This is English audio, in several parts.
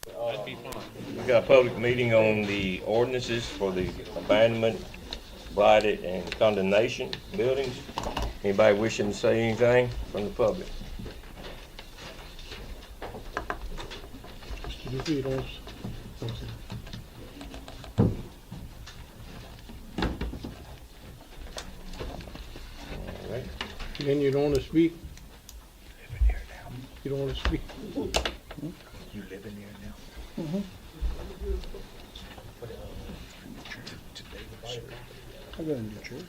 That'd be fine. We got a public meeting on the ordinances for the abandonment, blighted, and condemnation buildings. Anybody wishing to say anything from the public? All right. Then you don't want to speak? You don't want to speak? You live in there now? I got a new church.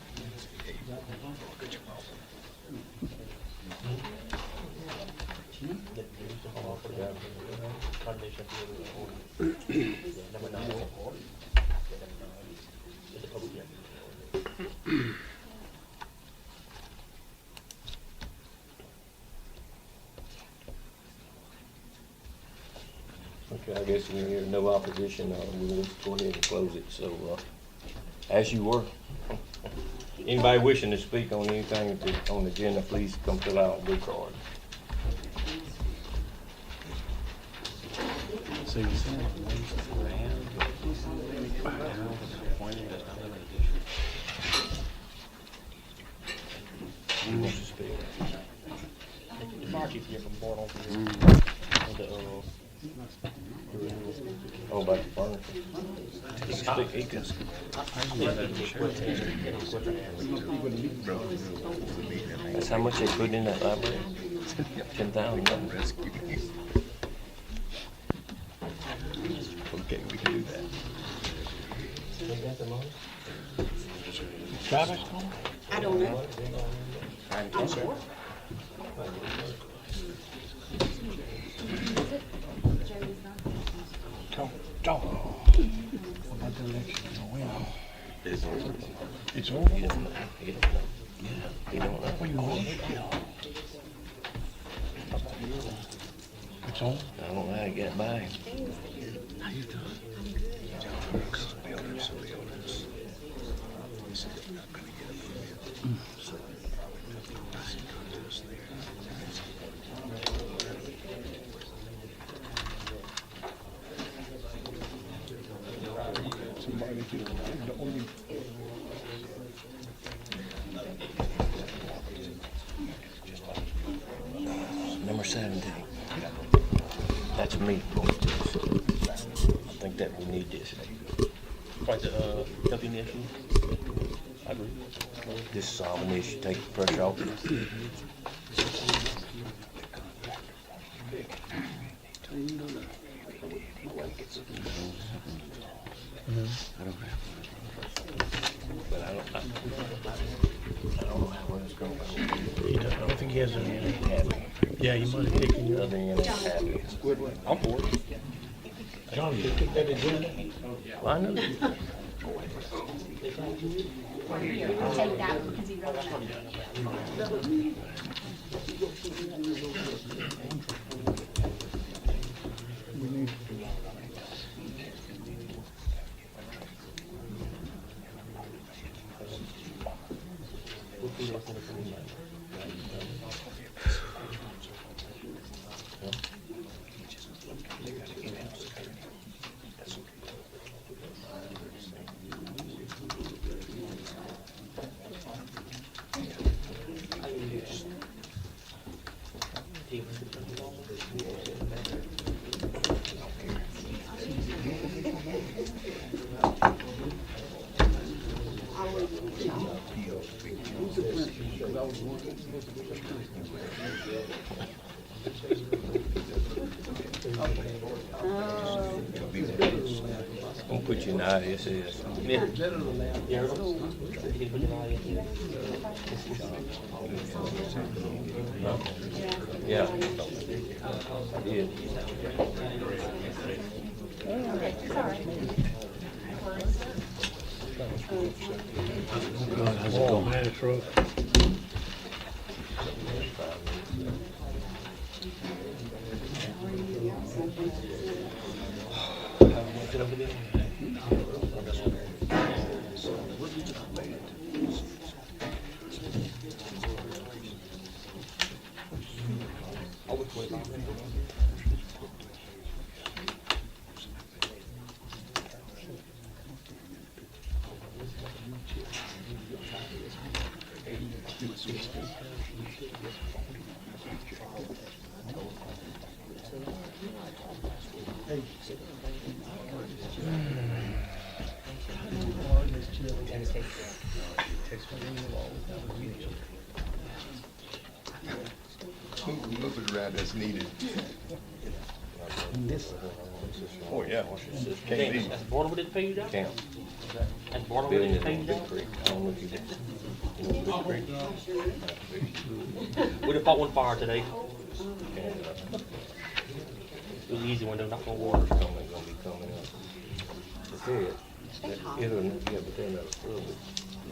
Okay, I guess we hear no opposition, we'll just go ahead and close it, so, as you were. Anybody wishing to speak on anything on the agenda, please come fill out a blue card. So you said appointed as another Who wants to speak? The fire chief here from board on Oh, about the furniture. He can speak. That's how much they put in that library? 10,000. Okay, we can do that. Travis calling? I don't know. I'm sure. Talk. About the election. It's over. It's over? He don't know. What you want? It's over? I don't know how he got by. How you doing? Buildings. He said you're not gonna get a permit. So, that's the contest there. Somebody get the only. Number 17. That's me. I think that we need this. Like the company issue. I agree. This solve an issue, take the pressure off. I don't have But I don't know how it's going. I don't think he has any. Happy. Yeah, he might have taken you. Other than that, happy. I'm for it. John, you took that agenda? Well, I know. Take that one because he wrote it. I'm gonna put you in the ISS. Yeah. Yeah. I did. God, how's it going? Man, it's rough. Look at the ride that's needed. Oh, yeah. Can't be. That's border with it pay you down? Can't. That's border with Building it pay you in down? Big Creek. I don't know if you did. You know Big Creek? We'd have fought one fire today. And, It was an easy one, though, not no water's water. gonna be coming up. But it'll, yeah, but they're not approved.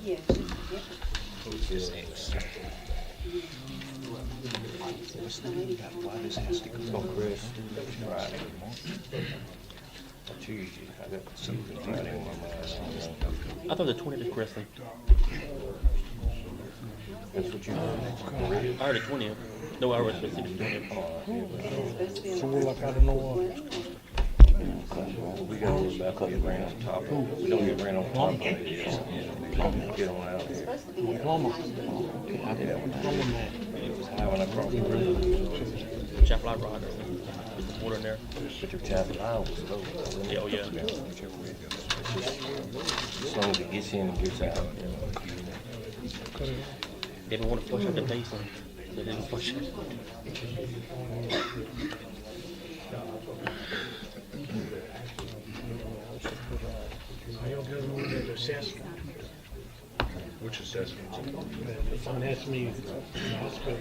Yeah. On Chris, Friday. Tuesday, I got something Friday on my mind. I thought the 20th is Christmas. That's what you I heard the 20th. No, I heard the 20th. So we're like, I don't know what. We got a little about $100,000 on top of it. We don't get rent on top of it. Get on out here. Plumber. Yeah, Plumber man. it was high when I crossed the bridge. Chapel I ride. There's some water in there. But your chapel line was low. Yeah, oh, yeah. As long as it gets in and gets out. They didn't want to flush out the basin. They didn't flush it. I don't get no the assessment. Which assessment? The finance me in the hospital.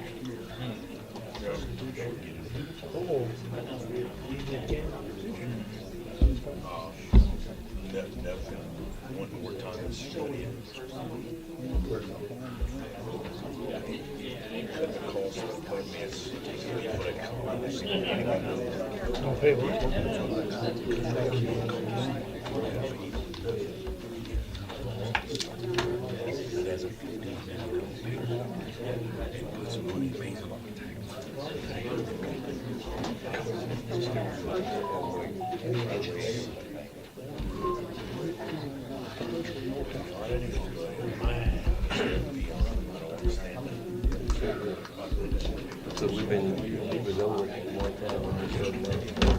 Oh. Never. One more time. The cost of appointments, what it costs. Don't pay for That's a 15. Put some money in things along So we've been, we was over it one time.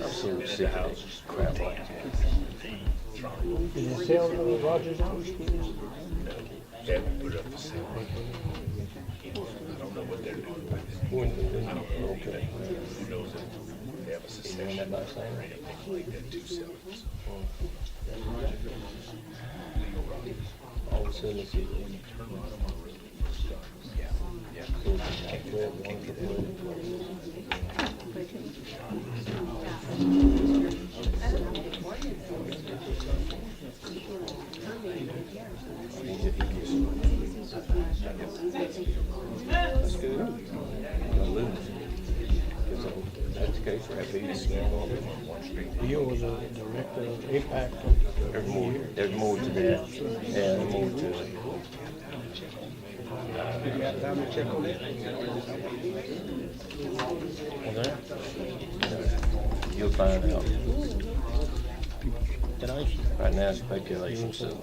I'm so sick of this crap like that. Did you sell Rogers house? They haven't put up for sale. I don't know what they're doing. Okay. Who knows if they have a succession rate of things like that to sell it. All of a sudden it's. That's good. You're gonna lose. That's the case, right? Bill was a director of APAC. There's more to that. Yeah, there's more to it. Was there? You'll find out. Did I? Right now, it's speculation, so.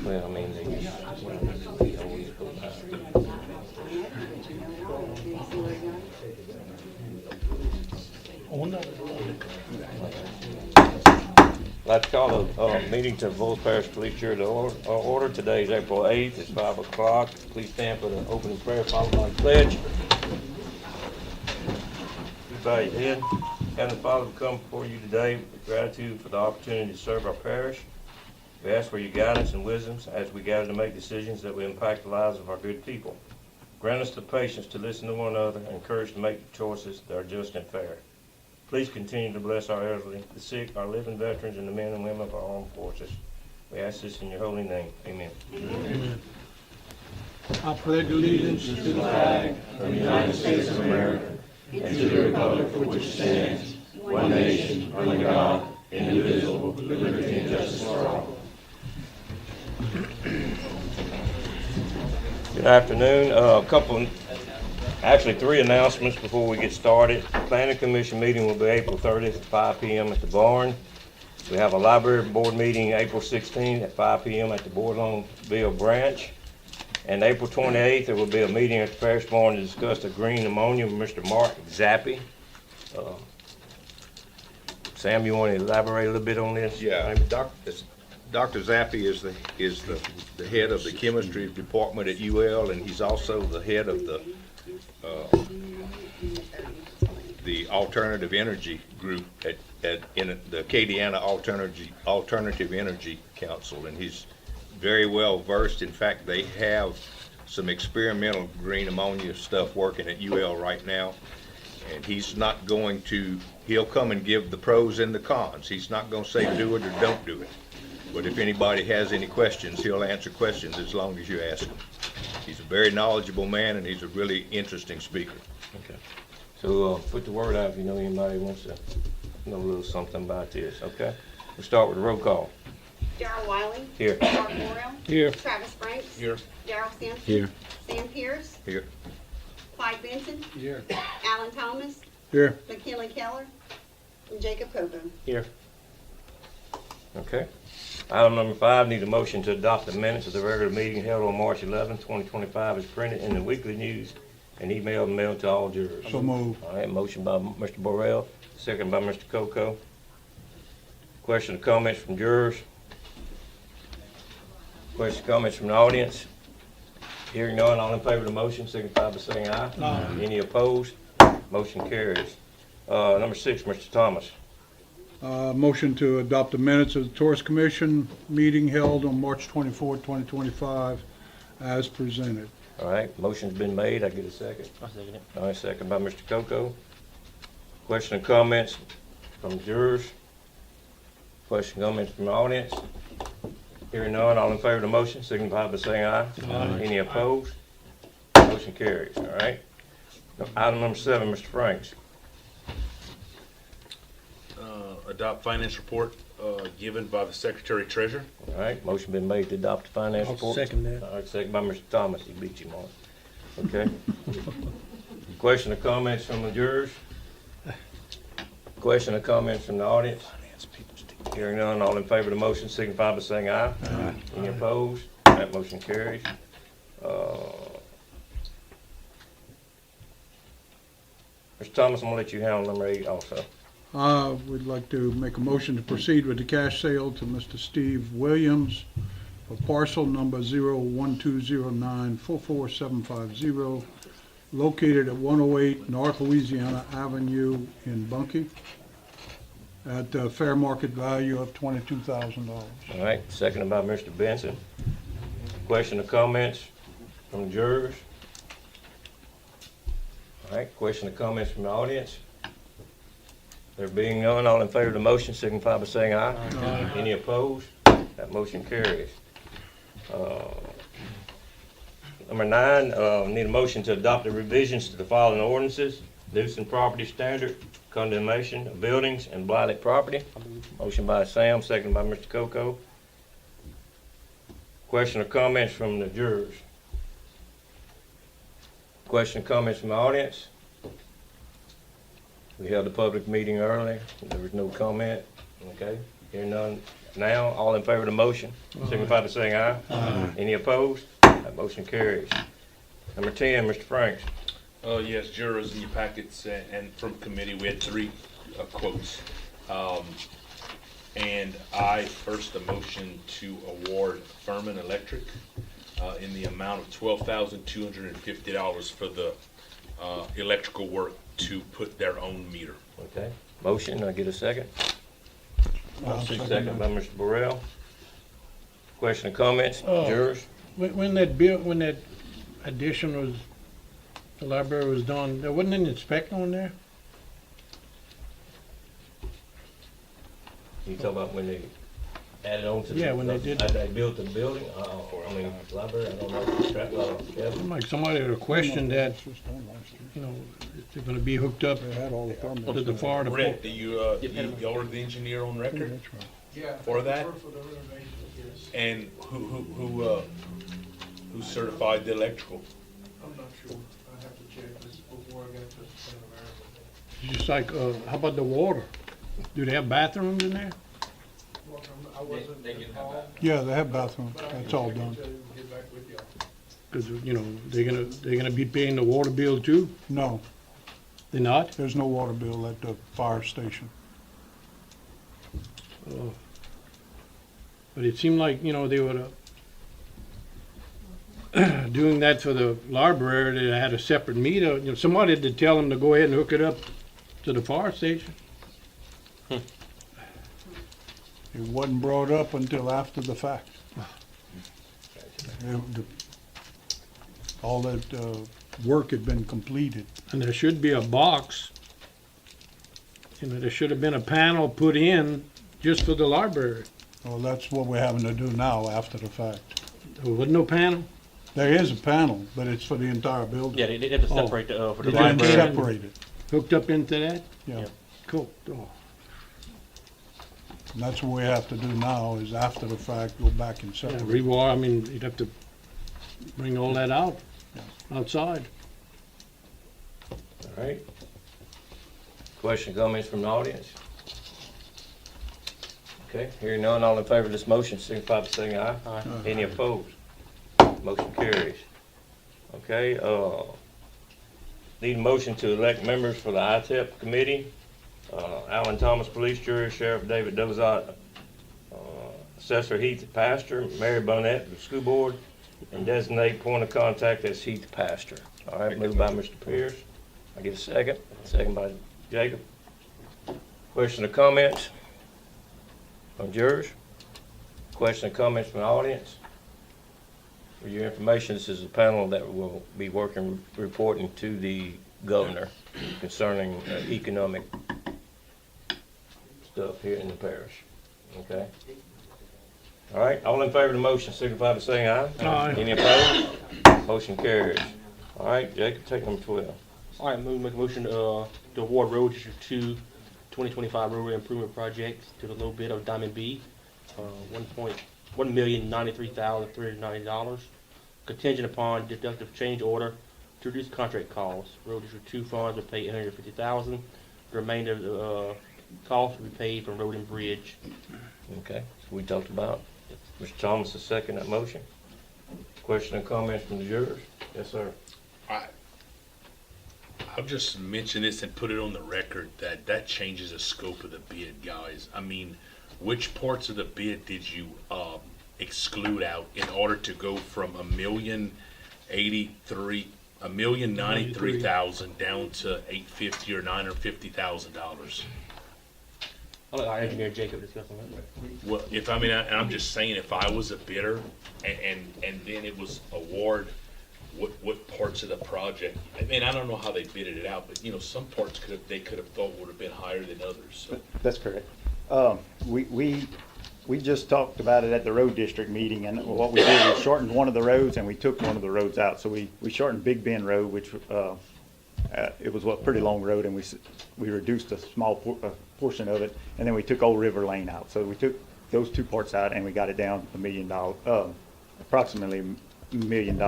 Well, I mean, they always go by. I'd like to call a meeting to Avoyelles Parish Police Church to order. Today is April 8th. It's 5 o'clock. Please stand for the opening prayer followed by the pledge. Bow your head. Heavenly Father, we come before you today with gratitude for the opportunity to serve our parish. We ask for your guidance and wisdoms as we gather to make decisions that will impact the lives of our good people. Grant us the patience to listen to one another and courage to make choices that are just and fair. Please continue to bless our elderly, the sick, our living veterans, and the men and women of our armed forces. We ask this in your holy name. Amen. Amen. I pledge allegiance to the flag of the United States of America and to the republic for which it stands, one nation, under God, indivisible, with liberty and afternoon. Actually 3 announcements before we get started. Planning Commission meeting will be April 30th at 5 p.m. at the barn. We have a library board meeting April 16th at 5 p.m. at the Boardlongville branch. And April 28th, there will be a meeting at the Parish barn to discuss the green ammonia with Mr. Mark Zappi. Sam, you want to elaborate a little bit on this? Yeah, Dr. Zappi is the head of the chemistry department at UL, and he's also the head of the alternative energy group in the Acadiana Alternative Energy Council, and he's very well versed. In fact, they have some experimental green ammonia stuff working at UL right now, and he'll come and give the pros and the cons. He's not going to say do it or don't do it. But if anybody has any questions, he'll answer questions as long as you ask him. He's a very knowledgeable man, and he's a really interesting speaker. Okay. So put the word out if you know anybody wants to know a little something about this, okay? We'll start with the roll call. Darryl Wiley. Here. Mark Morrell. Here. Travis Franks. Here. Darryl Simpson. Here. Sam Pierce. Here. Clyde Benson. Here. Alan Thomas. Here. McKinley Keller. And Jacob Coco. Here. Okay. Item number 5, need a motion to adopt the minutes of the regular meeting held on March 11, 2025 as printed in the Weekly News and mailed to all jurors. So moved. All right, motion by Mr. Burrell, second by Mr. Coco. Question or comments from jurors? Question or comments from the audience? Hearing none, all in favor of the motion signify by saying aye. Aye. Any opposed? Motion carries. Number 6, Mr. Thomas. Motion to adopt the minutes of the Tourist Commission meeting held on March 24, 2025 as presented. All right, motion's been made. I get a second. I'll second it. All right, second by Mr. Coco. Question or comments from jurors? Question or comments from the audience? Hearing none, all in favor of the motion signify by saying aye. Aye. Any opposed? Motion carries. All right. Item number 7, Mr. Franks. Adopt finance report given by the Secretary Treasurer. All right, motion been made to adopt the finance report. second that. All right, second by Mr. Thomas. He beat you, Mark. Okay. Question or comments from the jurors? Question or comments from the audience? Hearing none, all in favor of the motion signify by saying aye. Aye. Any opposed? That motion carries. Mr. Thomas, I'm gonna let you handle number 8 also. We'd like to make a motion to proceed with the cash sale to Mr. Steve Williams for parcel number 01209-44750, located at 108 North Louisiana Avenue in Bunkie, at a fair market value of $22,000. All right, seconded by Mr. Benson. Question or comments from the jurors? All right, question or comments from the audience? There being none, all in favor of the motion signify by saying aye. Aye. Any opposed? That motion carries. Number 9, need a motion to adopt the revisions to the following ordinances: nuisance property standard, condemnation of buildings, and blighted property. Motion by Sam, seconded by Mr. Coco. Question or comments from the jurors? Question or comments from the audience? We held a public meeting early. There was no comment. Okay. Hearing none. Now, all in favor of the motion, signify by saying aye. Aye. Any opposed? That motion carries. Number 10, Mr. Franks. Yes, jurors in your packets and from committee, we had 3 quotes. And I first a motion to award Furman Electric in the amount of $12,250 for the electrical work to put their own meter. Okay. Motion, I get a second? Second by Mr. Burrell. Question or comments, jurors? When that addition was, the library was done, there wasn't any inspector on there? You talk about when they added on to the... Yeah, when they did. They built the building, library, I don't know. Like somebody had a question that, you know, if they're gonna be hooked up They had all the permits. to the fire Rick, department. do you order the engineer on record That's right. for that? And Who certified the electrical? I'm not sure. I have to check this before I got to St. America. Just like, how about the water? Do they have bathrooms in there? Well, I wasn't involved, Yeah, they have bathrooms, but I can that's all check done. into it and get back with y'all. Cause, you know, they're gonna be paying the water bill too? No, They're not? there's no water bill at the fire station. Oh. But it seemed like, you know, they were doing that for the library, they had a separate meter. You know, somebody had to tell them to go ahead and hook it up to the fire station. It wasn't brought up until after the fact. All that work had been completed. And there should be a box. You know, there should have been a panel put in just for the library. Well, that's what we're having to do now after the fact. There wasn't no panel. There is a panel, but it's for the entire building. Yeah, they have to Oh. separate for the They didn't library. separate it, Hooked up into that? yeah. Cool. Oh. And that's what we have to do now, is after the fact, go back and Yeah, separate. rewire, I mean, you'd have to bring all that out, outside. All right. Question, comments from the audience? Okay, hearing none, all in favor of this motion, signify by saying aye. Aye. Any opposed? Motion carries. Okay, need a motion to elect members for the ITEP committee. Alan Thomas, Police Jury, Sheriff David Dozat, Assessor Heath Pastor, Mary Bonnet, the School Board, and designate point of contact as Heath Pastor. All right, moved by Mr. Pierce. I get a second. Second by Jacob. Question or comments from jurors? Question or comments from the audience? For your information, this is a panel that will be working, reporting to the governor concerning economic stuff here in the parish. Okay? All right, all in favor of the motion, signify by saying aye. Aye. Any opposed? Motion carries. All right, Jacob, take number 12. All right, make a motion to award Road District 2 2025 roadway improvement project to the low bid of Diamond B, $1,093,390, contingent upon deductive change order to reduce contract costs. Road District 2 funds will pay $850,000. The remainder of the cost will be paid from Road and Bridge. Okay, so we talked about. Mr. Thomas, the second that motion. Question or comments from the jurors? Yes, sir. I'll just mention this and put it on the record that changes the scope of the bid, guys. I mean, which parts of the bid did you exclude out in order to go from $1,093,000 down to $850,000 or $950,000? I'll let our engineer Jacob discuss on that. Well, if I mean, I'm just saying, if I was a bidder and then it was award, what parts of the project? I mean, I don't know how they bidded it out, but you know, some parts they could have thought would have been higher than others. So That's correct. We just talked about it at the road district meeting, and what we did was shortened one of the roads and we took one of the roads out. So we shortened Big Bend Road, which it was a pretty long road, and we reduced a small portion of it, and then we took Old River Lane out. So we took those two parts out and we got it down $1 million, approximately $1 million.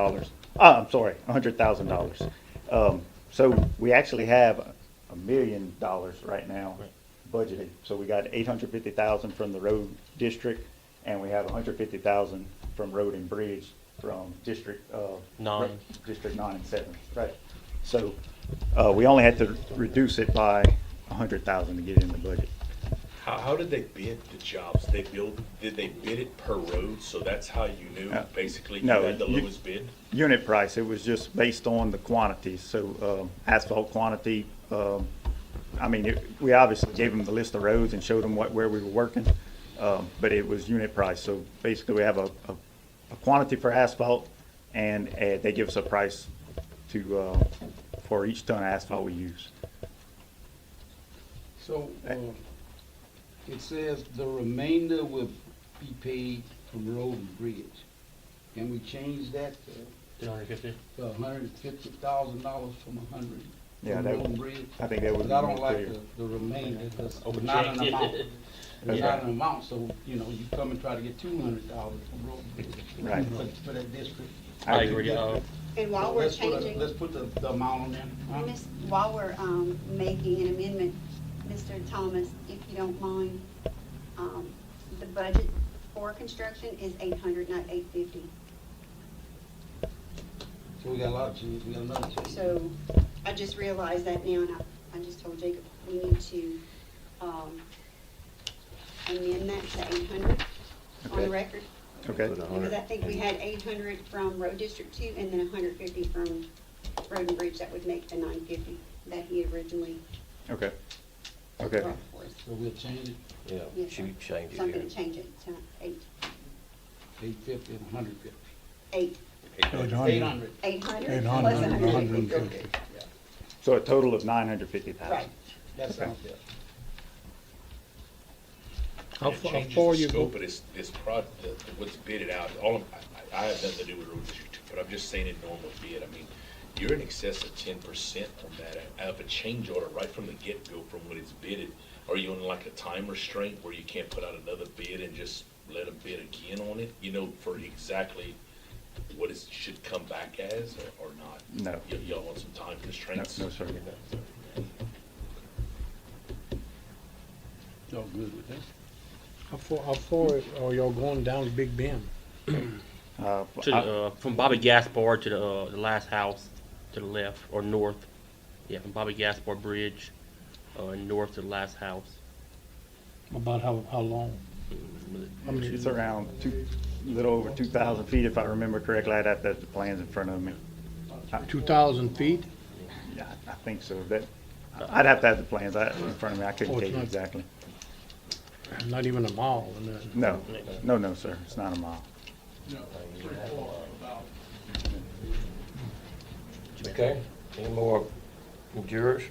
I'm sorry, $100,000. So we actually have $1 million right now budgeted. So we got $850,000 from the road district, and we have $150,000 from road and bridge from District 9 and 7. Right. So we only had to reduce it by $100,000 to get it in the budget. how did they bid the jobs? Did they bid it per road? So that's how you knew basically you No, had the lowest bid? Unit price, it was just based on the quantities. So asphalt quantity, I mean, we obviously gave them the list of roads and showed them where we were working, but it was unit price. So basically, we have a quantity for asphalt, and they give us a price for each ton of asphalt we use. So, it says the remainder will be paid from road and bridge. Can we change that to $150,000 from $100 Yeah, from that road and would, bridge? I think that would Because be I more don't like clear. the remainder, because Overcheck. not an amount. It's not an amount, so, you know, you come and try to get $200 from road and bridge. Right. For that district. I agree. And while we're Let's put a- changing, Let's put the amount on there. Huh? while we're, making an amendment, Mr. Thomas, if you don't mind, the budget for construction is 800, not 850. So we got a lot of change, we got another change. So I just realized that now, and I just told Jacob, we need to, amend that to 800 on Okay. the record. Okay, Because I think we had 800 from Road District 2 and then 150 from Road and Bridge. That would make the 950 that he originally okay, okay. brought for us. So we'll change it, Yeah, Yes, should sir. change So I'm it gonna here. change it to $850 and $150. 8. 800. 800 800 plus and 150. 150. So a total of 950,000. Right. That sounds good. How It far, changes how far the you go? scope of this what's bidded out. I have nothing to do with Road District 2, but I'm just saying in normal bid, I mean, you're in excess of 10% on that, of a change order right from the get-go from when it's bidded. Are you on like a time restraint where you can't put out another bid and just let them bid again on it? You know, for exactly what it should come back as, or not? No. Y'all want some time No, constraints? no, sir. Y'all good with that? How far are y'all going down to Big Bend? From Bobby Gaspard to the last house to the left or north. Yeah, from Bobby Gaspard Bridge, north to the last house. About how long? I mean, It's around a little over 2,000 feet, if I remember correctly. I'd have to have the plans in front of me. 2,000 feet? Yeah, I think so. I'd have to have the plans in front of me. I couldn't Oh, tell it's you not- exactly. Not even a mile. And that. No, sir. It's not a mile. Okay, any more jurors?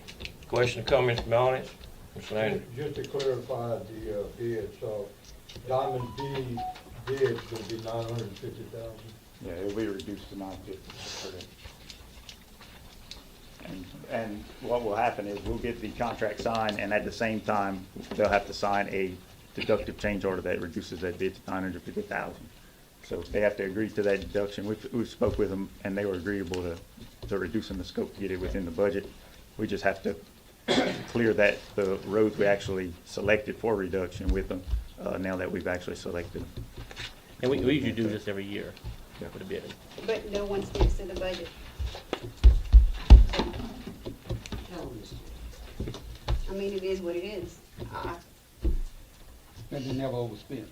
Question or comments from the audience? Mr. Landry? Just to clarify the bid, so Diamond B bid would be 950,000. Yeah, it'll be reduced to 950. And what will happen is we'll get the contract signed, and at the same time, they'll have to sign a deductive change order that reduces that bid to 950,000. So they have to agree to that deduction. We spoke with them, and they were agreeable to reducing the scope to get it within the budget. We just have to clear the roads we actually selected for reduction with them, now that we've actually selected them. And we usually do this every year Yeah. for the bidding. But no one sticks to the budget. I mean, it is what it is. And they never overspend.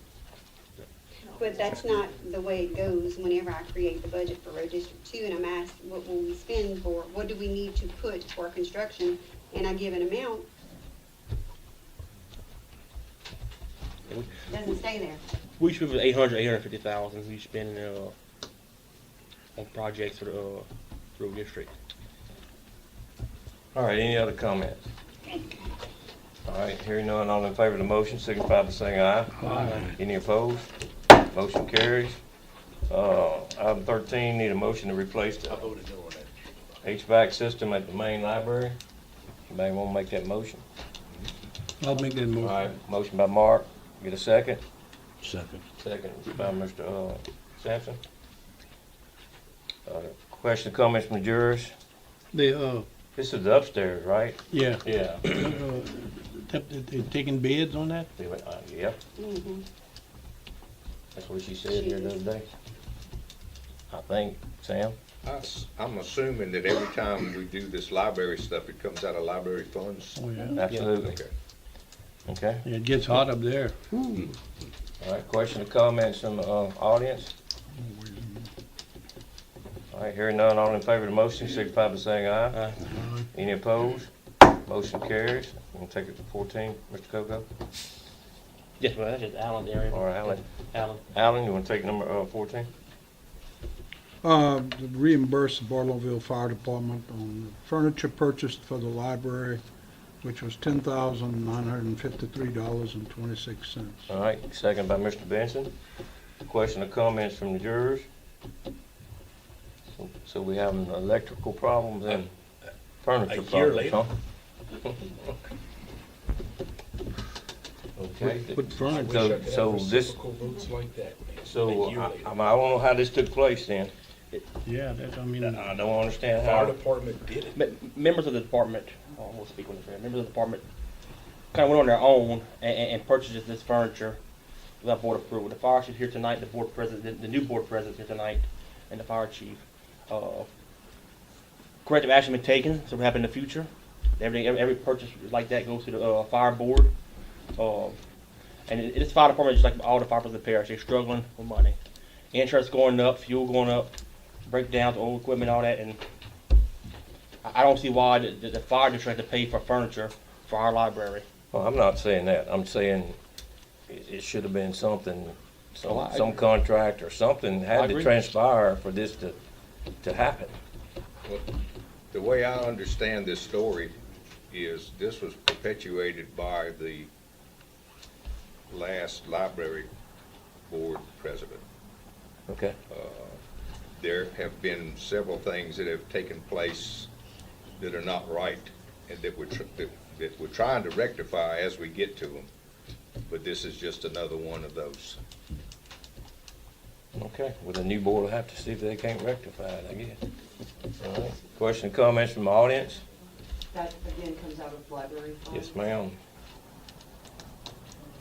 But that's not the way it goes whenever I create the budget for Road District 2 and I'm asked, what will we spend for, what do we need to put for construction? And I give an amount, doesn't stay there. We should be 800, 850,000 we spend on projects for the road district. All right, any other comments? All right, hearing none, all in favor of the motion, signify by saying aye. Aye. Any opposed? Motion carries. Item 13, need a motion to replace the I voted no on that. HVAC system at the main library. Anybody want to make that motion? I'll make that All motion. right, motion by Mark, get a second. Second. Second by Mr. Sampson. Question, comments from the jurors? They, This is the upstairs, right? yeah. Yeah. They taking bids on that? Yep, Mhm. that's what she said here the other day. I think, Sam? I'm assuming that every time we do this library stuff, it comes out of library funds. Oh, yeah. Absolutely. Okay. Okay, Yeah, it gets hot up there. all right, question or comments from the audience? All right, hearing none, all in favor of the motion, signify by saying aye. Any opposed? Motion carries. We'll take it to 14, Mr. Coco. Yes, well, that's just Alan area. Or Alan. Alan. Alan, you want to take number 14? To reimburse the Bartlesville Fire Department on furniture purchased for the library, which was $10,953.26. All right, second by Mr. Benson. Question or comments from the jurors? So we having electrical problems and furniture A year problems, later? huh? Okay. Put furniture. So- Wish I could so have this- reciprocal votes like that, man. So, A year I later. don't know how this took place then. Yeah, that, I mean, I don't understand Fire how. department did it. Members of the department, we'll speak on this, members of the department kind of went on their own and purchased this furniture without board approval. The fire chief here tonight, the board president, the new board president here tonight, and the fire chief. Corrective action been taken, so we have in the future. Every purchase like that goes to the fire board. And this fire department is just like all the fire departments in the parish. They're struggling with money. Insurance going up, fuel going up, breakdowns, old equipment, all that, and I don't see why the fire district has to pay for furniture for our library. Well, I'm not saying that. I'm saying it should have been something, Oh, I some agree. contract or something I had to agree. transpire for this to happen. Well, the way I understand this story is this was perpetuated by the last library board president. Okay? There have been several things that have taken place that are not right and that we're trying to rectify as we get to them. But this is just another one of those. Okay. Well, the new board will have to see if they can't rectify it, I guess. All right. Question, comments from the audience? That again comes out of library funds? Yes, ma'am.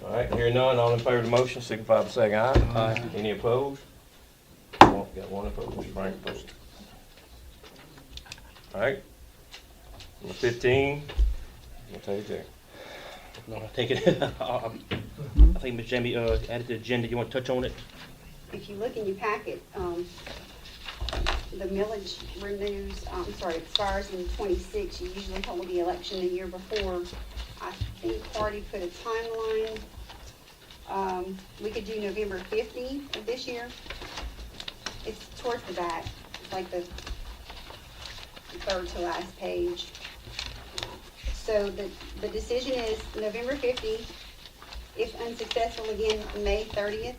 All right, hearing none, all in favor of the motion, signify by saying aye. Aye. Any opposed? Got one opposed, Frank opposed. All right. Number 15, we'll take it there. No, I'll take it. I think Ms. Jamie added to the agenda. You want to touch on it? If you look in your packet, the millage renews, expires in 26. You usually hold the election the year before. I think Party put a timeline. We could do November 15th of this year. It's towards the back. It's like the third to last page. So the decision is November 15th. If unsuccessful again, May 30th.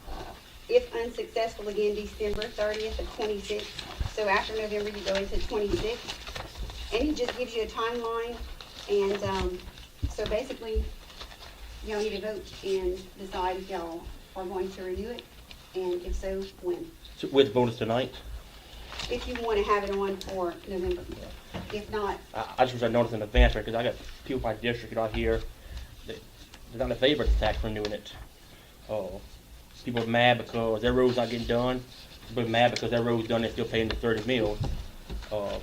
If unsuccessful again, December 30th of 26. So after November, you go into 26. And it just gives you a timeline. And so basically, y'all need to vote and decide if y'all are going to renew it. And if so, when. So with bonus tonight? If you want to have it on for November. If not, I just wish I noticed in advance, right, because I got people in my district out here, they're not in favor of the tax renewing it. People are mad because their road's not getting done. People are mad because their road's done, they're still paying the 30 mil. I'll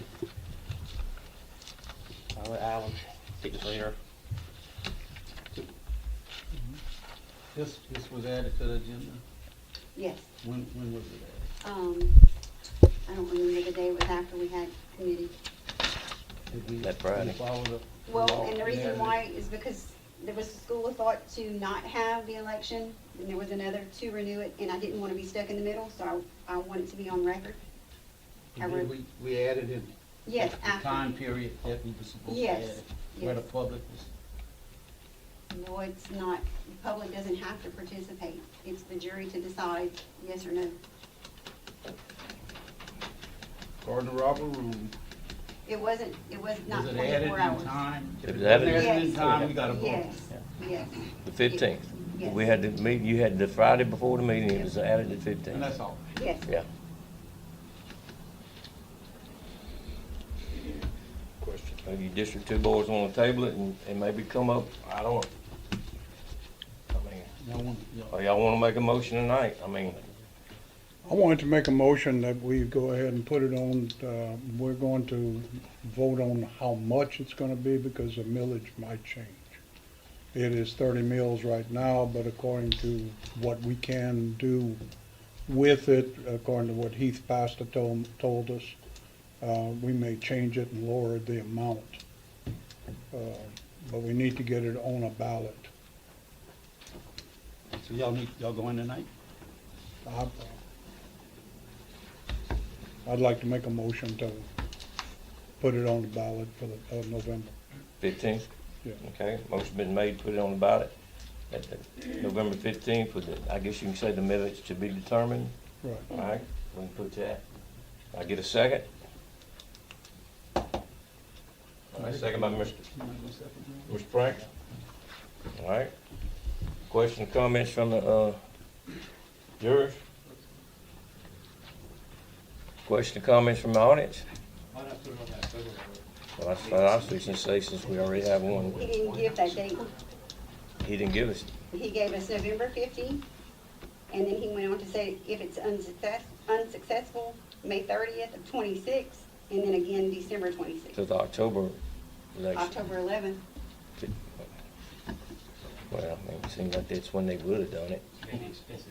let Alan take this later. This was added to the agenda? yes. When was it I don't remember the day, it was after we had committee. added? Did we- That Friday. we follow the Well, law? and the reason Yeah. why is because there was a school of thought to not have the election, and there was another to renew it, and I didn't want to be stuck in the middle, so I want it to be on record. We added it. Yes, The after. time period that we were supposed to add Yes, it, where the yes. public was. No, it's not, the public doesn't have to participate. It's the jury to decide yes or no. According to Robert Rule, It was not was it added 24 in hours. time? It was If wasn't added- in Yes. time, we gotta vote. Yes, yes, The 15th. Yes. We had the meeting, you had the Friday before the meeting, it was added to 15th. And that's all. yes. Yeah. Question? Maybe District 2 boards want to table it and maybe come up, I don't know. I mean, or y'all want to make a motion tonight? I mean, I wanted to make a motion that we go ahead and put it on, we're going to vote on how much it's gonna be because the millage might change. It is 30 mills right now, but according to what we can do with it, according to what Heath Pastor told us, we may change it and lower the amount. But we need to get it on a ballot. So y'all going tonight? I'd like to make a motion to put it on the ballot for the November. 15th? Yeah. Okay, motion been made, put it on the ballot at the November 15th with the, I guess you can say the millage to be determined. Right. All right, we can put that. I get a second? All right, second by Mr. Frank. All right. Question, comments from the, jurors? Question, comments from the audience? Why not put it on that photo? Well, that's what I was fixing to say, since we already have one. He didn't give that date. He didn't give us, He gave us November 15th, and then he went on to say if it's unsuccessful, May 30th of 26, and then again December 26th. to the October election. October 11th. Well, I mean, it seems like that's when they would have done it. Maybe expensive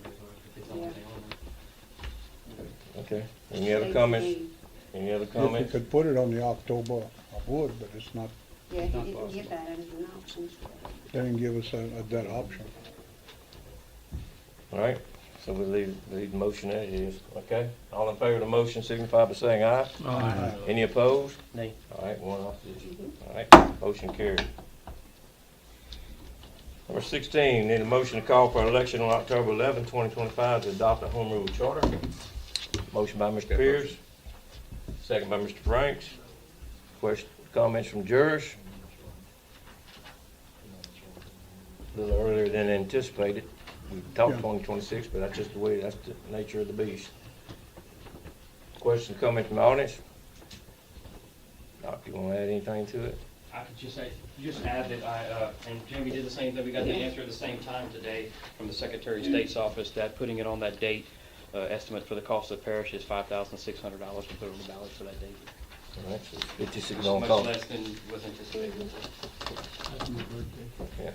when if it's Yeah. on Okay. Any other comments? Any other If we comments? could put it on the October, I would, but it's not, Yeah, he didn't give that as an option. they didn't give us that option. All right, so we'll leave the motion as is, okay? All in favor of the motion signify by saying aye. Aye. Any opposed? Nay. All right, one opposition. All right, motion carried. Number 16, need a motion to call for election on October 11, 2025 to adopt a home rule charter. Motion by Mr. Pierce, second by Mr. Franks. Question, comments from jurors? A little earlier than anticipated. We talked Yeah. 2026, but that's just the way, that's the nature of the beast. Question, comment from the audience? Doc, you want to add anything to it? I could just say, just add that and Jamie did the same thing, we got the answer at the same time today from the Secretary of State's office that putting it on that date, estimate for the cost of the parish is $5,600 to put on the ballot for that date. All right, so it's 56 Much on call. less than was anticipated. Yeah.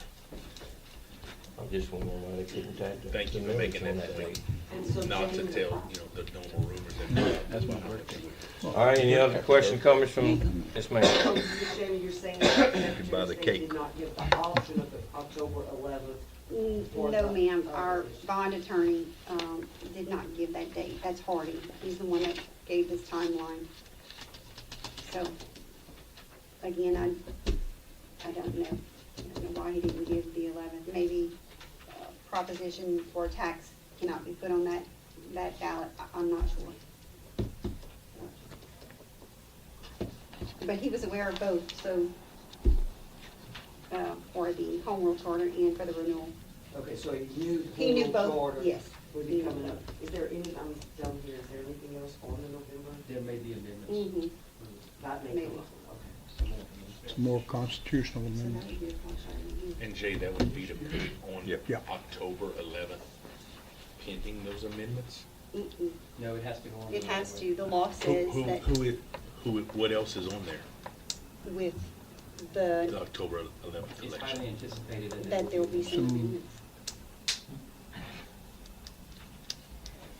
I'm just wondering why they couldn't tap the. Thank you for making that point. And so Not to Jamie- tell, the normal rumors that. That's my birthday. All right, any other question, comments from, yes, ma'am? So, Jamie, you're saying that the Secretary Buy of the State cake. did not give the option of the October 11th? No, ma'am, our bond attorney, did not give that date. That's Hardy. He's the one that gave this timeline. So, again, I don't know. I don't know why he didn't give the 11th. Maybe proposition for tax cannot be put on that ballot. I'm not sure. But he was aware of both, so, for the home rule charter and for the renewal. Okay, so he knew the He knew whole both, charter yes. would be coming up. Is there any, I'm down here, is there anything else on the November? There may be amendments. Mhm. That may Maybe. come up, okay. It's more constitutional So that amendments. would be a contract. And Jay, that would be to put it on Yeah. October 11th, pending those amendments? Mm-mm. No, it has to go on. It the- has to, the law says that What else is on there? with The the, October 11th It's election? highly anticipated that there will be some amendments.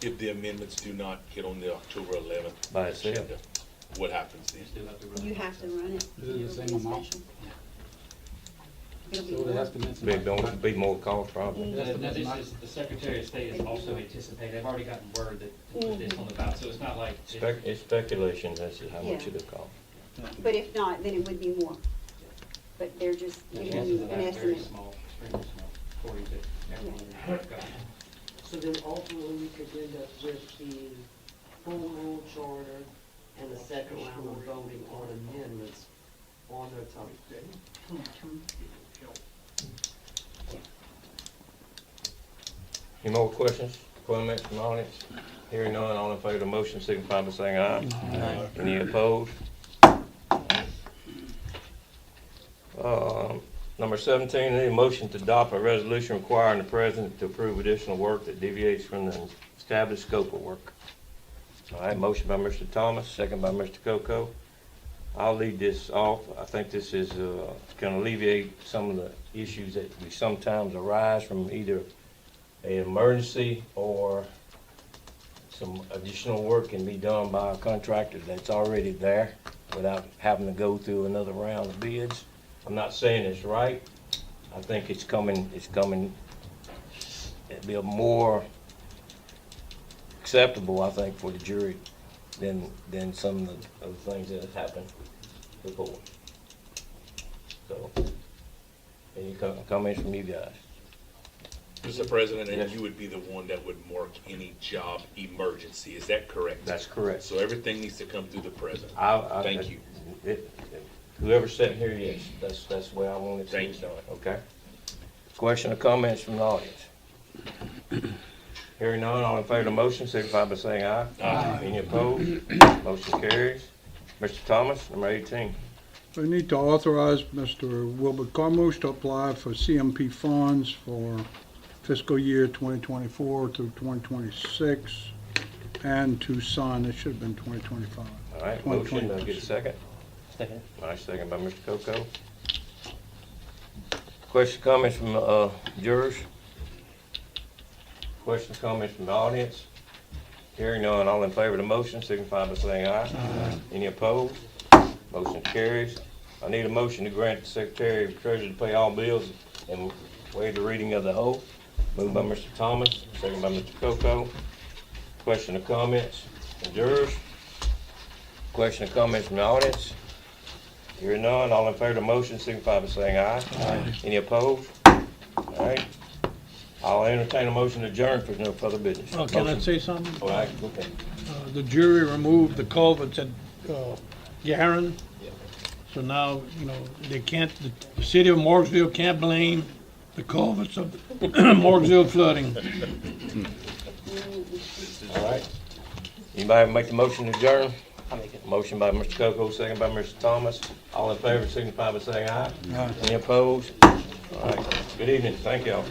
If the amendments do not get on the October 11th By itself. agenda, what happens then? You still have to run. You have to run it. Is it the It'll same be amount? special. It'll be So it more. has to mention. Big, don't be more cost probably. Now, this is, the Secretary of State is also anticipated, they've already gotten word that to put this on the ballot, so it's not like. It's speculation as to how much Yeah. it'll cost. But if not, then it would be more. But they're just The giving chances you of an that very estimate. small, extremely small, according to everyone we've got. So then ultimately we could end up with the home rule charter and the second round of voting on amendments on the topic. Any more questions, comments from the audience? Hearing none, all in favor of the motion signify by saying aye. Aye. Any opposed? Number 17, need a motion to adopt a resolution requiring the president to approve additional work that deviates from the established scope of work. All right, motion by Mr. Thomas, second by Mr. Coco. I'll lead this off. I think this is can alleviate some of the issues that we sometimes arise from either an emergency or some additional work can be done by a contractor that's already there without having to go through another round of bids. I'm not saying it's right. I think it's coming, it'll be a more acceptable, I think, for the jury than some of the things that have happened before. So, any comments from you guys? Mr. President, and Yes. you would be the one that would mark any job emergency, is that correct? That's correct. So everything needs to come through the president? I- Thank you. Whoever's sitting here, yes, that's the way I want it to be Thank you. done, okay? Question or comments from the audience? Hearing none, all in favor of the motion, signify by saying aye. Aye. Any opposed? Motion carries. Mr. Thomas, number 18. We need to authorize Mr. Wilbert Carmouche to apply for CMP funds for fiscal year 2024 through 2026, and to sign, it should have been 2025. All right, motion, get a second. Second. All right, second by Mr. Coco. Question, comments from jurors? Questions, comments from the audience? Hearing none, all in favor of the motion, signify by saying aye. Aye. Any opposed? Motion carries. I need a motion to grant the Secretary of Treasury to pay all bills and waive the reading of the oath. Moved by Mr. Thomas, second by Mr. Coco. Question or comments from jurors? Question or comments from the audience? Hearing none, all in favor of the motion, signify by saying aye. Aye. Any opposed? All right. I'll entertain a motion to adjourn if there's no further business. Oh, can I Motion. say something? All right, okay. The jury removed the culverts at Garin. So now, you know, they can't, the city of Morrisville can't blame the culverts of Morrisville flooding. All right. Anybody make the motion to adjourn? I'll make it. Motion by Mr. Coco, second by Mr. Thomas. All in favor, signify by saying aye. Aye. Any opposed? All right. Good evening. Thank y'all.